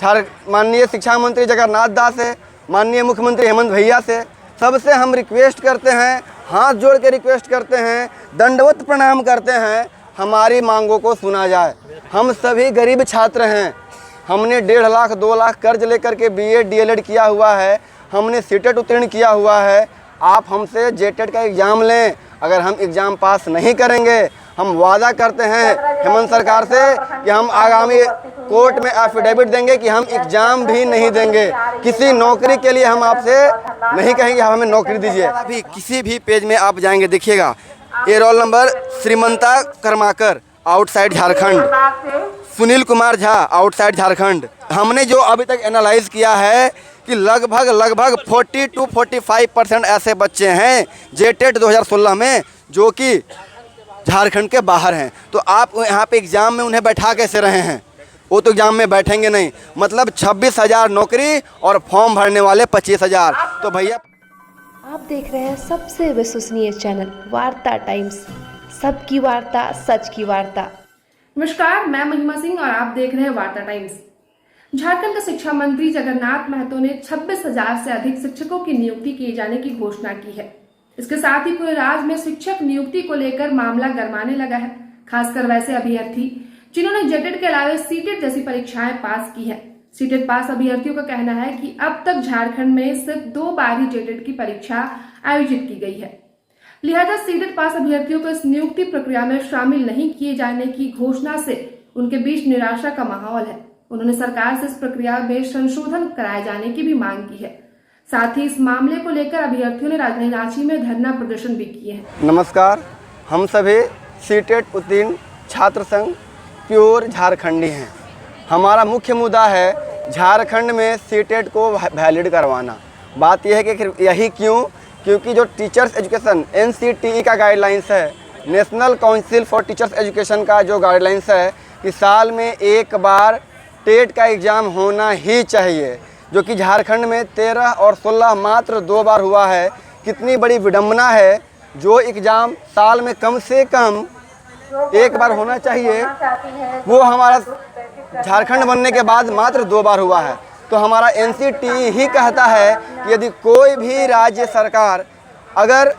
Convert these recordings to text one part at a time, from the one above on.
माननीय शिक्षा मंत्री जगन्नाथ दास से, माननीय मुख्यमंत्री हेमंत भैया से, सबसे हम रिक्वेस्ट करते हैं, हाथ जोड़ के रिक्वेस्ट करते हैं, दंडवत प्रणाम करते हैं, हमारी मांगों को सुना जाए। हम सभी गरीब छात्र हैं। हमने 1.5 लाख 2 लाख कर्ज लेकर के बीएड डीएलएड किया हुआ है। हमने सीटेट उत्तीर्ण किया हुआ है। आप हमसे जेटेट का एग्ज़ाम लें। अगर हम एग्ज़ाम पास नहीं करेंगे, हम वादा करते हैं हेमंत सरकार से कि हम आगामी कोर्ट में एफिडेविट देंगे कि हम एग्ज़ाम भी नहीं देंगे। किसी नौकरी के लिए हम आपसे नहीं कहेंगे हमें नौकरी दीजिए। अभी किसी भी पेज में आप जाएंगे, देखिएगा ये रोल नंबर श्रीमंता कर्माकर आउटसाइड झारखंड, सुनील कुमार झा आउटसाइड झारखंड। हमने जो अभी तक एनालाइज किया है कि लगभग 40 to 45% ऐसे बच्चे हैं जेटेट 2016 में जो कि झारखंड के बाहर हैं। तो आप यहाँ पे एग्ज़ाम में उन्हें बैठा कैसे रहे हैं? वो तो एग्ज़ाम में बैठेंगे नहीं। मतलब 26,000 नौकरी और फॉर्म भरने वाले 25,000। तो भैया आप देख रहे हैं सबसे विश्वसनीय चैनल वार्ता टाइम्स, सबकी वार्ता सच की वार्ता। नमस्कार, मैं महिमा सिंह और आप देख रहे हैं वार्ता टाइम्स। झारखंड के शिक्षा मंत्री जगन्नाथ महतो ने 26,000 से अधिक शिक्षकों की नियुक्ति किए जाने की घोषणा की है। इसके साथ ही पूरे राज्य में शिक्षक नियुक्ति को लेकर मामला गरमाने लगा है, खासकर वैसे अभ्यर्थी जिन्होंने जेटेट के अलावा सीटेट जैसी परीक्षाएं पास की है। सीटेट पास अभ्यर्थियों का कहना है कि अब तक झारखंड में सिर्फ 2 बार ही जेटेट की परीक्षा आयोजित की गई है। लिहाजा सीटेट पास अभ्यर्थियों को इस नियुक्ति प्रक्रिया में शामिल नहीं किए जाने की घोषणा से उनके बीच निराशा का माहौल है। उन्होंने सरकार से इस प्रक्रिया में संशोधन कराए जाने की भी मांग की है। साथ ही इस मामले को लेकर अभ्यर्थियों ने राजधानी रांची में धरना प्रदर्शन भी किए हैं। नमस्कार, हम सभी सीटेट उत्तीर्ण छात्र संघ प्योर झारखंडी हैं। हमारा मुख्य मुद्दा है झारखंड में सीटेट को वैलिड करवाना। बात यह है कि यही क्योंकि जो टीचर्स एजुकेशन NCTE का गाइडलाइंस है, national council for teachers education का जो गाइडलाइंस है कि साल में एक बार टेट का एग्ज़ाम होना ही चाहिए, जो कि झारखंड में 13 और 16 मात्र 2 बार हुआ है। कितनी बड़ी विडंबना है। जो एग्ज़ाम साल में कम से कम एक बार होना चाहिए, वो हमारा झारखंड बनने के बाद मात्र 2 बार हुआ है। तो हमारा NCTE ही कहता है कि यदि कोई भी राज्य सरकार अगर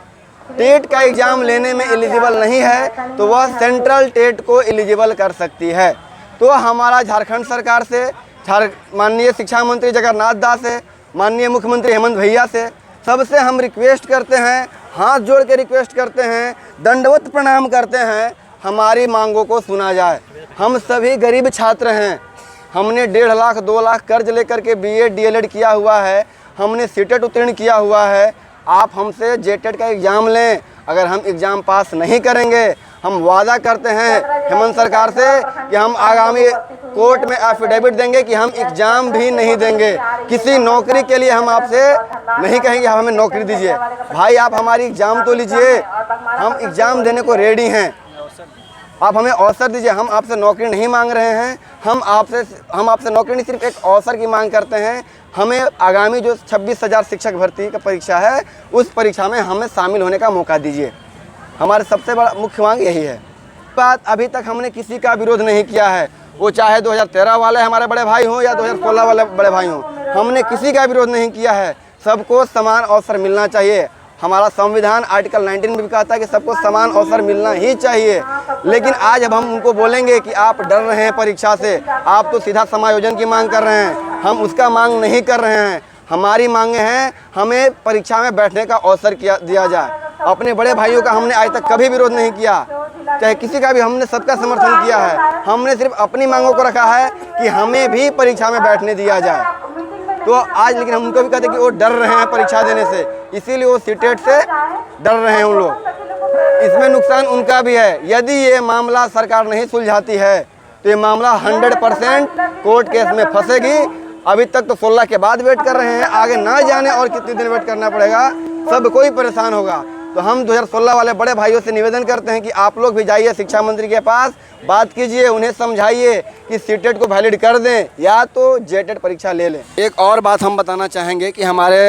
टेट का एग्ज़ाम लेने में एलिजिबल नहीं है तो वह सेंट्रल टेट को एलिजिबल कर सकती है। तो हमारा झारखंड सरकार से, माननीय शिक्षा मंत्री जगन्नाथ दास से, माननीय मुख्यमंत्री हेमंत भैया से, सबसे हम रिक्वेस्ट करते हैं, हाथ जोड़ के रिक्वेस्ट करते हैं, दंडवत प्रणाम करते हैं, हमारी मांगों को सुना जाए। हम सभी गरीब छात्र हैं। हमने 1.5 लाख 2 लाख कर्ज लेकर के बीएड डीएलएड किया हुआ है। हमने सीटेट उत्तीर्ण किया हुआ है। आप हमसे जेटेट का एग्ज़ाम लें। अगर हम एग्ज़ाम पास नहीं करेंगे, हम वादा करते हैं हेमंत सरकार से कि हम आगामी कोर्ट में एफिडेविट देंगे कि हम एग्ज़ाम भी नहीं देंगे। किसी नौकरी के लिए हम आपसे नहीं कहेंगे हमें नौकरी दीजिए। भाई आप हमारी एग्ज़ाम तो लीजिए, हम एग्ज़ाम देने को रेडी हैं। आप हमें अवसर दीजिए। हम आपसे नौकरी नहीं मांग रहे हैं। हम आपसे नौकरी नहीं, सिर्फ एक अवसर की मांग करते हैं। हमें आगामी जो 26,000 शिक्षक भर्ती का परीक्षा है, उस परीक्षा में हमें शामिल होने का मौका दीजिए। हमारे सबसे बड़ा मुख्य मांग यही है। बात अभी तक हमने किसी का विरोध नहीं किया है, वो चाहे 2013 वाले हमारे बड़े भाई हों या 2016 वाले बड़े भाई हों। हमने किसी का विरोध नहीं किया है। सबको समान अवसर मिलना चाहिए। हमारा संविधान आर्टिकल 19 में भी कहता है कि सबको समान अवसर मिलना ही चाहिए। लेकिन आज अब हम उनको बोलेंगे कि आप डर रहे हैं परीक्षा से, आप तो सीधा समायोजन की मांग कर रहे हैं, हम उसका मांग नहीं कर रहे हैं। हमारी मांगे हैं हमें परीक्षा में बैठने का अवसर दिया जाए। अपने बड़े भाइयों का हमने आज तक कभी विरोध नहीं किया, चाहे किसी का भी, हमने सबका समर्थन किया है। हमने सिर्फ अपनी मांगों को रखा है कि हमें भी परीक्षा में बैठने दिया जाए। तो आज लेकिन हम उनको भी कहते हैं कि वो डर रहे हैं परीक्षा देने से, इसीलिए वो सीटेट से डर रहे हैं उन लोग। इसमें नुकसान उनका भी है। यदि ये मामला सरकार नहीं सुलझाती है तो ये मामला 100% कोर्ट केस में फंसेगी। अभी तक तो 16 के बाद वेट कर रहे हैं, आगे ना जाने और कितने दिन वेट करना पड़ेगा, सब कोई परेशान होगा। तो हम 2016 वाले बड़े भाइयों से निवेदन करते हैं कि आप लोग भी जाइए शिक्षा मंत्री के पास, बात कीजिए, उन्हें समझाइए कि सीटेट को वैलिड कर दें या तो जेटेट परीक्षा ले लें। एक और बात हम बताना चाहेंगे कि हमारे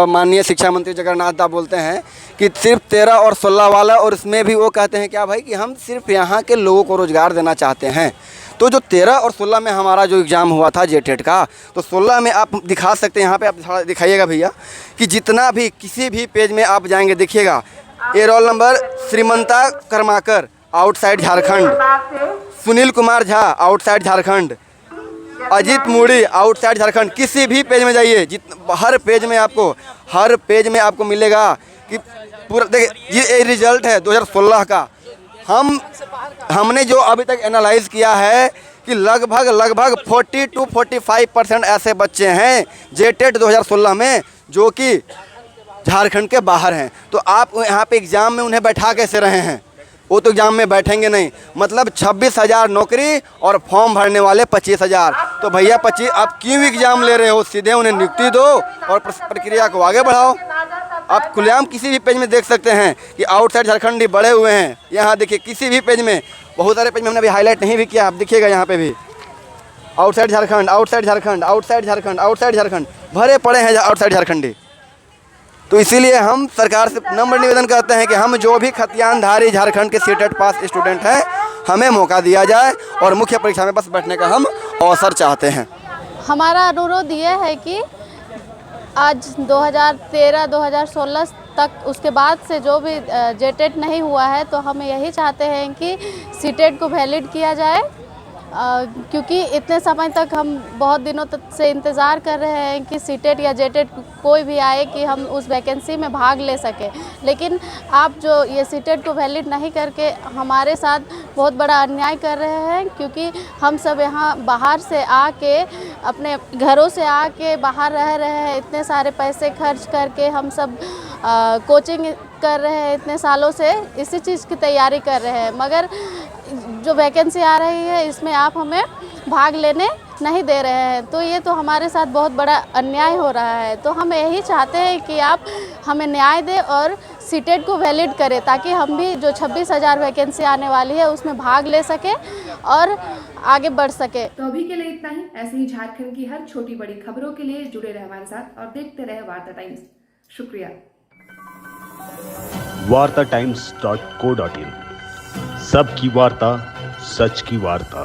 माननीय शिक्षा मंत्री जगन्नाथ दा बोलते हैं कि सिर्फ 13 और 16 वाला, और इसमें भी वो कहते हैं क्या भाई कि हम सिर्फ यहाँ के लोगों को रोज़गार देना चाहते हैं। तो जो 13 और 16 में हमारा जो एग्ज़ाम हुआ था जेटेट का, तो 16 में आप दिखा सकते हैं, यहाँ पे आप थोड़ा दिखाइएगा भैया, कि जितना भी किसी भी पेज में आप जाएंगे देखिएगा, ये रोल नंबर श्रीमंता कर्माकर आउटसाइड झारखंड, सुनील कुमार झा आउटसाइड झारखंड, अजीत मूड़ी आउटसाइड झारखंड। किसी भी पेज में जाइए, हर पेज में आपको मिलेगा कि पूरा देखिए ये रिजल्ट है 2016 का। हमने जो अभी तक एनालाइज किया है कि लगभग 40 to 45% ऐसे बच्चे हैं जेटेट 2016 में जो कि झारखंड के बाहर हैं। तो आप यहाँ पे एग्ज़ाम में उन्हें बैठा कैसे रहे हैं? वो तो एग्ज़ाम में बैठेंगे नहीं। मतलब 26,000 नौकरी और फॉर्म भरने वाले 25,000। तो भैया 25 आप क्यों एग्ज़ाम ले रहे हो? सीधे उन्हें नियुक्ति दो और प्रक्रिया को आगे बढ़ाओ। आप खुलेआम किसी भी पेज में देख सकते हैं कि आउटसाइड झारखंडी बढ़े हुए हैं। यहाँ देखिए किसी भी पेज में, बहुत सारे पेज में हमने अभी हाईलाइट नहीं भी किया, आप देखिएगा यहाँ पे भी outside Jharkhand, outside Jharkhand, outside Jharkhand, outside Jharkhand भरे पड़े हैं आउटसाइड झारखंडी। तो इसीलिए हम सरकार से नम्र निवेदन करते हैं कि हम जो भी खतियानधारी झारखंड के सीटेट पास स्टूडेंट हैं, हमें मौका दिया जाए और मुख्य परीक्षा में बस बैठने का हम अवसर चाहते हैं। हमारा अनुरोध ये है कि आज 2013-2016 तक उसके बाद से जो भी जेटेट नहीं हुआ है, तो हम यही चाहते हैं कि सीटेट को वैलिड किया जाए, क्योंकि इतने समय तक हम बहुत दिनों तक से इंतज़ार कर रहे हैं कि सीटेट या जेटेट कोई भी आए कि हम उस वैकेंसी में भाग ले सकें। लेकिन आप जो ये सीटेट को वैलिड नहीं करके हमारे साथ बहुत बड़ा अन्याय कर रहे हैं, क्योंकि हम सब यहाँ बाहर से आके, अपने घरों से आके बाहर रह रहे हैं, इतने सारे पैसे खर्च करके हम सब कोचिंग कर रहे हैं, इतने सालों से इसी चीज़ की तैयारी कर रहे हैं, मगर जो वैकेंसी आ रही है इसमें आप हमें भाग लेने नहीं दे रहे हैं। तो ये तो हमारे साथ बहुत बड़ा अन्याय हो रहा है। तो हम यही चाहते हैं कि आप हमें न्याय दें और सीटेट को वैलिड करें, ताकि हम भी जो 26,000 वैकेंसी आने वाली है उसमें भाग ले सकें और आगे बढ़ सके। तो अभी के लिए इतना ही। ऐसे ही झारखंड की हर छोटी बड़ी खबरों के लिए जुड़े रहे हमारे साथ और देखते रहे वार्ता टाइम्स। शुक्रिया। wartatimes.co.in सबकी वार्ता, सच की वार्ता।